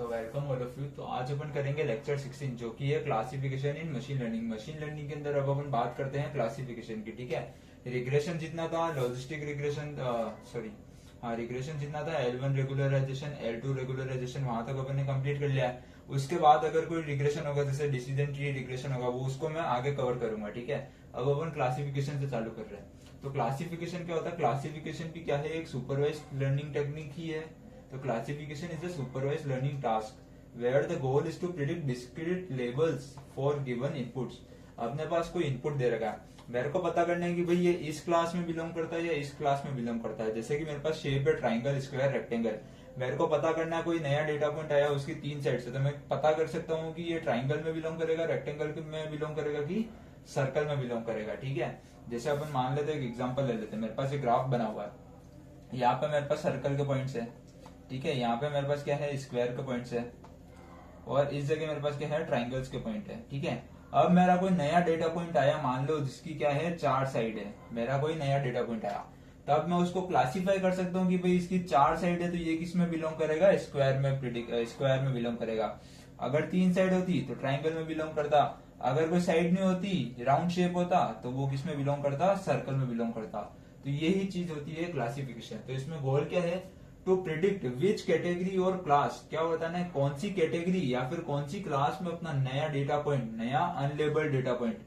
तो welcome all of you. तो आज अपन करेंगे लेक्चर 16 जो कि है क्लासिफिकेशन इन मशीन लर्निंग। मशीन लर्निंग के अंदर अब अपन बात करते हैं क्लासिफिकेशन की। ठीक है, रिग्रेशन जितना था लॉजिस्टिक रिग्रेशन, सॉरी हाँ रिग्रेशन जितना था L1 रेगुलराइजेशन L2 रेगुलराइजेशन वहां तक अपन ने कंप्लीट कर लिया है। उसके बाद अगर कोई रिग्रेशन होगा जैसे डिसीजन ट्री रिग्रेशन होगा वो उसको मैं आगे कवर करूंगा। ठीक है, अब अपन क्लासिफिकेशन से चालू कर रहे हैं। तो क्लासिफिकेशन क्या होता है? क्लासिफिकेशन भी क्या है? एक सुपरवाइज्ड लर्निंग टेक्निक ही है। तो classification is a supervised learning task where the goal is to predict discrete labels for given inputs। अपने पास कोई इनपुट दे रखा है, मेरे को पता करना है कि भाई ये इस क्लास में बिलोंग करता है या इस क्लास में बिलोंग करता है। जैसे कि मेरे पास शेप है ट्राइंगल, स्क्वायर, रेक्टेंगल। मेरे को पता करना है कोई नया डेटा पॉइंट आया उसकी तीन साइड से, तो मैं पता कर सकता हूँ कि ये ट्राइंगल में बिलोंग करेगा, रेक्टेंगल में बिलोंग करेगा कि सर्कल में बिलोंग करेगा। ठीक है, जैसे अपन मान लेते हैं एक एग्जाम्पल ले लेते हैं। मेरे पास एक ग्राफ बना हुआ है, यहाँ पे मेरे पास सर्कल के पॉइंट्स है। ठीक है, यहाँ पे मेरे पास क्या है? स्क्वायर के पॉइंट्स है, और इस जगह मेरे पास क्या है? ट्राइंगल्स के पॉइंट है। ठीक है, अब मेरा कोई नया डेटा पॉइंट आया, मान लो जिसकी क्या है चार साइड है। मेरा कोई नया डेटा पॉइंट आया, तब मैं उसको क्लासीफाई कर सकता हूँ कि भाई इसकी चार साइड है तो ये किस में बिलोंग करेगा? स्क्वायर में स्क्वायर में बिलोंग करेगा। अगर तीन साइड होती तो ट्राइंगल में बिलोंग करता। अगर कोई साइड नहीं होती, राउंड शेप होता, तो वो किस में बिलोंग करता? सर्कल में बिलोंग करता। तो यही चीज होती है क्लासिफिकेशन। तो इसमें गोल क्या है? टू प्रिडिक्ट विच कैटेगरी और क्लास, क्या बताना है कौन सी कैटेगरी या फिर कौन सी क्लास में अपना नया डेटा पॉइंट, नया अनलेबल्ड डेटा पॉइंट,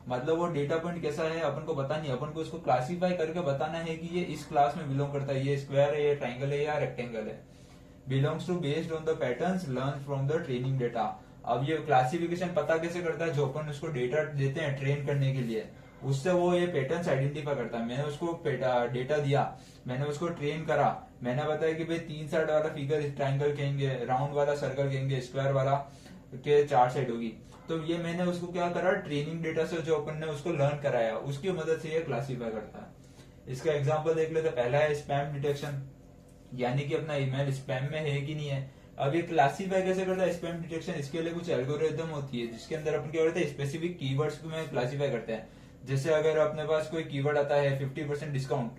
मतलब वो डेटा पॉइंट कैसा है अपन को पता नहीं, अपन को उसको क्लासीफाई करके बताना है कि ये इस क्लास में बिलोंग करता है, ये स्क्वायर है, ये ट्राइंगल है या रेक्टेंगल है। Belongs to based on the patterns learn from the training data. अब ये क्लासिफिकेशन पता कैसे करता है? जो अपन उसको डेटा देते हैं ट्रेन करने के लिए, उससे वो ये पैटर्न्स आइडेंटिफाई करता है। मैंने उसको डेटा दिया, मैंने उसको ट्रेन करा, मैंने बताया कि भाई तीन साइड वाला फिगर ट्राइंगल कहेंगे, राउंड वाला सर्कल कहेंगे, स्क्वायर वाला के चार साइड होगी। तो ये मैंने उसको क्या करा? ट्रेनिंग डेटा से जो अपन ने उसको लर्न कराया उसकी मदद से ये क्लासीफाई करता है। इसका एग्जाम्पल देख लेते। पहला है स्पैम डिटेक्शन, यानी कि अपना ईमेल स्पैम में है कि नहीं है। अब ये क्लासीफाई कैसे करता है स्पैम डिटेक्शन? इसके लिए कुछ एल्गोरिथम होती है जिसके अंदर अपन क्या करते हैं? स्पेसिफिक कीवर्ड्स को में क्लासीफाई करते हैं। जैसे अगर अपने पास कोई कीवर्ड आता है 50% डिस्काउंट,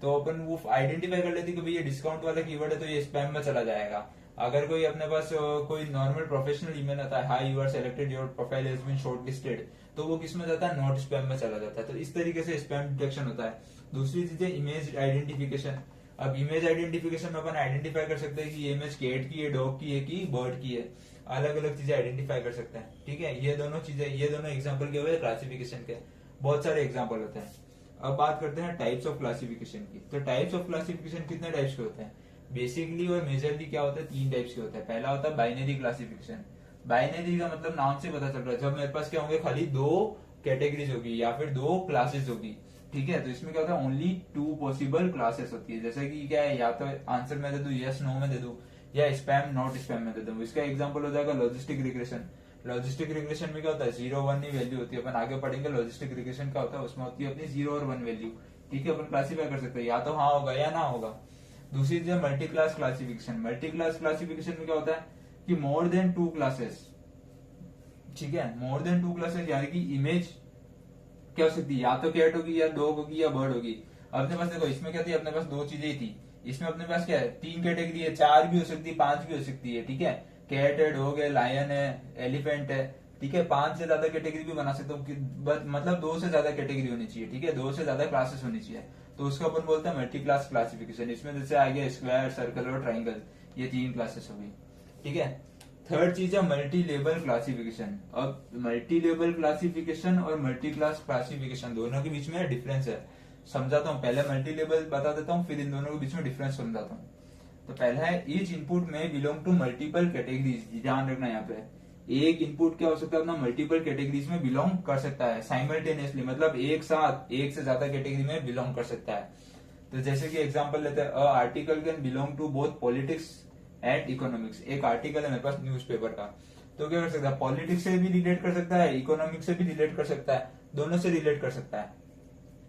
तो अपन वो आइडेंटिफाई कर लेते हैं कि भाई ये डिस्काउंट वाला कीवर्ड है तो ये स्पैम में चला जाएगा। अगर कोई अपने पास कोई नॉर्मल प्रोफेशनल ईमेल आता है, hi you are selected, your profile has been shortlisted, तो वो किस में जाता है? नॉट स्पैम में चला जाता है। तो इस तरीके से स्पैम डिटेक्शन होता है। दूसरी चीज है इमेज आइडेंटिफिकेशन। अब इमेज आइडेंटिफिकेशन में अपन आइडेंटिफाई कर सकते हैं कि ये इमेज कैट की है, डॉग की है कि बर्ड की है। अलग अलग चीजें आइडेंटिफाई कर सकते हैं। ठीक है, ये दोनों चीजें, ये दोनों एग्जाम्पल के हुए क्लासिफिकेशन के। बहुत सारे एग्जाम्पल होते हैं। अब बात करते हैं टाइप्स ऑफ क्लासिफिकेशन की। तो टाइप्स ऑफ क्लासिफिकेशन कितने टाइप्स के होते हैं? बेसिकली और मेजरली क्या होता है? तीन टाइप्स के होते हैं। पहला होता है बाइनरी क्लासिफिकेशन। बाइनरी का मतलब नाम से पता चल रहा है, जब मेरे पास क्या होंगे? खाली दो कैटेगरीज होगी या फिर दो क्लासेस होगी। ठीक है, तो इसमें क्या होता है? ओनली टू पॉसिबल क्लासेस होती है। जैसे कि क्या है, या तो आंसर में दे दू, यस नो में दे दू, या स्पैम नॉट स्पैम में दे दू। इसका एग्जाम्पल हो जाएगा लॉजिस्टिक रिग्रेशन। लॉजिस्टिक रिग्रेशन में क्या होता है? 0 1 ही वैल्यू होती है। अपन आगे पढ़ेंगे लॉजिस्टिक रिग्रेशन क्या होता है, उसमें होती है अपनी 0 और 1 वैल्यू। ठीक है, अपन क्लासीफाई कर सकते हैं या तो हाँ होगा या ना होगा। दूसरी चीज है multi class classification. Multi class classification में क्या होता है कि मोर देन टू क्लासेस। ठीक है, मोर देन टू क्लासेस, यानी कि इमेज क्या हो सकती है? या तो कैट होगी, या डॉग होगी, या बर्ड होगी। अपने पास देखो, इसमें क्या थी? अपने पास दो चीजें थी। इसमें अपने पास क्या है? तीन कैटेगरी है, चार भी हो सकती है, पांच भी हो सकती है। ठीक है, कैट है, डॉग है, लायन है, एलिफेंट है। ठीक है, पांच से ज्यादा कैटेगरी भी बना सकते हो, मतलब दो से ज्यादा कैटेगरी होनी चाहिए। ठीक है, दो से ज्यादा क्लासेस होनी चाहिए, तो उसको अपन बोलते हैं मल्टी क्लास क्लासिफिकेशन। इसमें जैसे आ गया स्क्वायर, सर्कल और ट्राइंगल, ये तीन क्लासेस हो गई। ठीक है, थर्ड चीज है मल्टी लेवल क्लासिफिकेशन। अब मल्टी लेवल क्लासिफिकेशन और मल्टी क्लास क्लासिफिकेशन दोनों के बीच में डिफरेंस है, समझाता हूँ। पहले मल्टी लेवल बता देता हूँ, फिर इन दोनों के बीच में डिफरेंस समझाता हूँ। तो पहला है ईच इनपुट में बिलोंग टू मल्टीपल कैटेगरीज। ध्यान रखना, यहाँ पे एक इनपुट क्या हो सकता है? अपना मल्टीपल कैटेगरीज में बिलोंग कर सकता है साइमल्टेनियसली, मतलब एक साथ एक से ज्यादा कैटेगरी में बिलोंग कर सकता है। तो जैसे कि एग्जांपल लेते हैं, a article can belong to both politics and economics. एक आर्टिकल है मेरे पास न्यूज़पेपर का, तो क्या कर सकता है? पॉलिटिक्स से भी रिलेट कर सकता है, इकोनॉमिक्स से भी रिलेट कर सकता है, दोनों से रिलेट कर सकता है।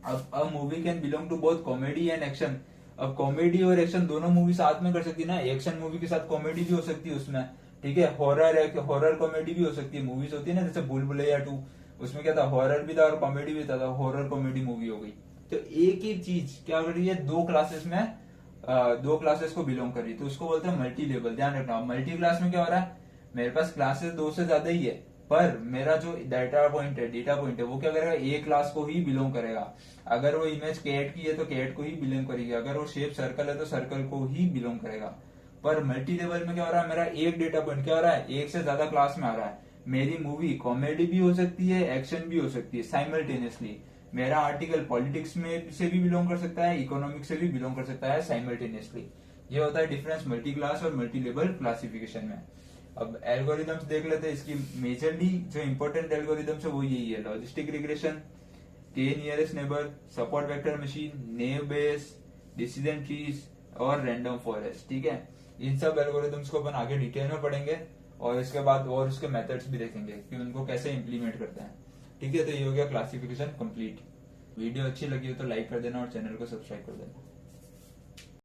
अब a movie can belong to both comedy and action. अब कॉमेडी और एक्शन दोनों मूवी साथ में कर सकती है ना, एक्शन मूवी के साथ कॉमेडी भी हो सकती है उसमें। ठीक है, हॉरर है, हॉरर कॉमेडी भी हो सकती है। मूवीज होती है ना, जैसे भूल भुलैया 2, उसमें क्या था? हॉरर भी था और कॉमेडी भी था, हॉरर कॉमेडी मूवी हो गई। तो एक ही चीज क्या कर रही है? दो क्लासेस में दो क्लासेस को बिलोंग कर रही है तो उसको बोलते हैं मल्टी लेवल। ध्यान रखना, मल्टी क्लास में क्या हो रहा है, मेरे पास क्लासेस दो से ज्यादा ही है, पर मेरा जो डेटा पॉइंट है वो क्या करेगा, एक क्लास को ही बिलोंग करेगा। अगर वो इमेज कैट की है तो कैट को ही बिलोंग करेगी, अगर वो शेप सर्कल है तो सर्कल को ही बिलोंग करेगा। पर मल्टी लेवल में क्या हो रहा है, मेरा एक डेटा पॉइंट क्या हो रहा है, एक से ज्यादा क्लास में आ रहा है। मेरी मूवी कॉमेडी भी हो सकती है, एक्शन भी हो सकती है साइमल्टेनियसली। मेरा आर्टिकल पॉलिटिक्स में से भी बिलोंग कर सकता है, इकोनॉमिक्स से भी बिलोंग कर सकता है साइमल्टेनियसली। ये होता है डिफरेंस मल्टी क्लास और मल्टी लेवल क्लासिफिकेशन में। अब एल्गोरिदम्स देख लेते हैं। इसकी मेजरली जो इंपॉर्टेंट एल्गोरिदम्स है वो यही है, लॉजिस्टिक रिग्रेशन, के nearest neighbour, support vector machine, naive Bayes, decision trees और रैंडम फॉरेस्ट। ठीक है, इन सब एल्गोरिदम्स को अपन आगे डिटेल में पढ़ेंगे और इसके बाद और उसके मेथड्स भी देखेंगे कि उनको कैसे इंप्लीमेंट करते हैं। ठीक है, तो ये हो गया क्लासिफिकेशन कंप्लीट। वीडियो अच्छी लगी हो तो लाइक कर देना और चैनल को सब्सक्राइब कर देना।